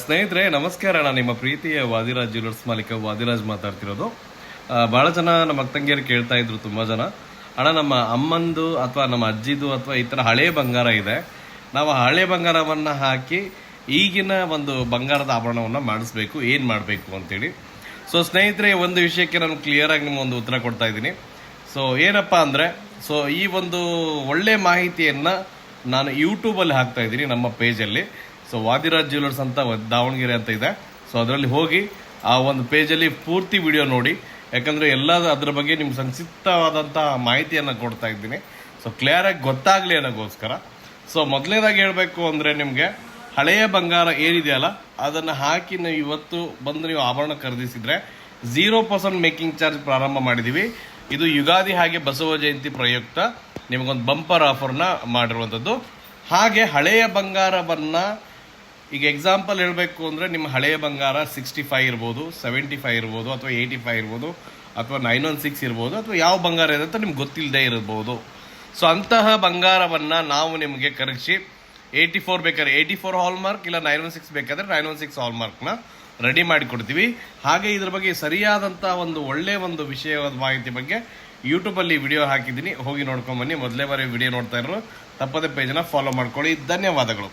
ಸ್ನೇಹಿತರೆ ನಮಸ್ಕಾರ. ನಾನು ನಿಮ್ಮ ಪ್ರೀತಿಯ ವಾದಿರಾಜ್ ಜ್ಯುವೆಲರ್ಸ್ ಮಾಲೀಕ ವಾದಿರಾಜ್ ಮಾತಾಡ್ತಿರೋದು. ಭಾಳ ಜನ ನಮ್ಮ ಅಕ್ಕಂಗಿಯರು ಕೇಳ್ತಾ ಇದ್ರು, ತುಂಬ ಜನ, ಅಣ್ಣ ನಮ್ಮ ಅಮ್ಮಂದು ಅಥವಾ ನಮ್ಮ ಅಜ್ಜಿದು ಅಥವಾ ಈ ಥರ ಹಳೆ ಬಂಗಾರ ಇದೆ, ನಾವು ಹಳೆ ಬಂಗಾರವನ್ನು ಹಾಕಿ ಈಗಿನ ಒಂದು ಬಂಗಾರದ ಆಭರಣವನ್ನು ಮಾಡಿಸ್ಬೇಕು, ಏನು ಮಾಡಬೇಕು ಅಂತೇಳಿ. ಸೊ ಸ್ನೇಹಿತರೆ, ಒಂದು ವಿಷಯಕ್ಕೆ ನಾನು ಕ್ಲಿಯರಾಗಿ ನಿಮ್ಗೊಂದು ಉತ್ತರ ಕೊಡ್ತಾ ಇದ್ದೀನಿ. ಸೊ ಏನಪ್ಪ ಅಂದರೆ, ಸೊ ಈ ಒಂದು ಒಳ್ಳೆ ಮಾಹಿತಿಯನ್ನು ನಾನು ಯೂಟ್ಯೂಬಲ್ಲಿ ಹಾಕ್ತಾ ಇದ್ದೀನಿ ನಮ್ಮ ಪೇಜಲ್ಲಿ. ಸೊ ವಾದಿರಾಜ್ ಜ್ಯುವೆಲರ್ಸ್ ಅಂತ ದಾವಣಗೆರೆ ಅಂತ ಇದೆ. ಸೊ ಅದರಲ್ಲಿ ಹೋಗಿ ಆ ಒಂದು ಪೇಜಲ್ಲಿ ಪೂರ್ತಿ ವಿಡಿಯೋ ನೋಡಿ, ಯಾಕಂದರೆ ಎಲ್ಲ ಅದ್ರ ಬಗ್ಗೆ ನಿಮ್ಗೆ ಸಂಕ್ಷಿಪ್ತವಾದಂಥ ಮಾಹಿತಿಯನ್ನು ಕೊಡ್ತಾ ಇದ್ದೀನಿ. ಸೊ ಕ್ಲಿಯರಾಗಿ ಗೊತ್ತಾಗಲಿ ಅನ್ನೋಕ್ಕೋಸ್ಕರ. ಸೊ ಮೊದಲನೇದಾಗಿ ಹೇಳಬೇಕು ಅಂದರೆ, ನಿಮಗೆ ಹಳೆಯ ಬಂಗಾರ ಏನಿದೆಯಲ್ಲ ಅದನ್ನು ಹಾಕಿ ನೀವು ಇವತ್ತು ಬಂದು ನೀವು ಆಭರಣ ಖರೀದಿಸಿದ್ರೆ 0% ಮೇಕಿಂಗ್ ಚಾರ್ಜ್ ಪ್ರಾರಂಭ ಮಾಡಿದ್ದೀವಿ. ಇದು ಯುಗಾದಿ ಹಾಗೆ ಬಸವ ಜಯಂತಿ ಪ್ರಯುಕ್ತ ನಿಮಗೊಂದು ಬಂಪರ್ ಆಫರ್ನ ಮಾಡಿರುವಂಥದ್ದು. ಹಾಗೆ ಹಳೆಯ ಬಂಗಾರವನ್ನು ಈಗ ಎಕ್ಸಾಂಪಲ್ ಹೇಳಬೇಕು ಅಂದರೆ, ನಿಮ್ಮ ಹಳೆಯ ಬಂಗಾರ 65 ಇರ್ಬೋದು, 75 ಇರ್ಬೋದು, ಅಥವಾ 85 ಇರ್ಬೋದು, ಅಥವಾ 916 ಇರ್ಬೋದು, ಅಥವಾ ಯಾವ ಬಂಗಾರ ಇದೆ ಅಂತ ನಿಮ್ಗೆ ಗೊತ್ತಿಲ್ಲದೆ ಇರ್ಬೋದು. ಸೊ ಅಂತಹ ಬಂಗಾರವನ್ನು ನಾವು ನಿಮಗೆ ಕರಗಿಸಿ 84 ಬೇಕಾದ್ರೆ 84 ಹಾಲ್ಮಾರ್ಕ್, ಇಲ್ಲ 916 ಬೇಕಾದರೆ 916 ಹಾಲ್ಮಾರ್ಕ್ನ ರೆಡಿ ಮಾಡಿ ಕೊಡ್ತೀವಿ. ಹಾಗೆ ಇದ್ರ ಬಗ್ಗೆ ಸರಿಯಾದಂಥ ಒಂದು ಒಳ್ಳೆಯ ಒಂದು ವಿಷಯವಾದ ಮಾಹಿತಿ ಬಗ್ಗೆ ಯೂಟ್ಯೂಬಲ್ಲಿ ವಿಡಿಯೋ ಹಾಕಿದ್ದೀನಿ, ಹೋಗಿ ನೋಡ್ಕೊಂಬನ್ನಿ. ಮೊದಲೇ ಬಾರಿ ವಿಡಿಯೋ ನೋಡ್ತಾ ಇರೋ ತಪ್ಪದೆ ಪೇಜನ್ನ ಫಾಲೋ ಮಾಡ್ಕೊಳ್ಳಿ. ಧನ್ಯವಾದಗಳು.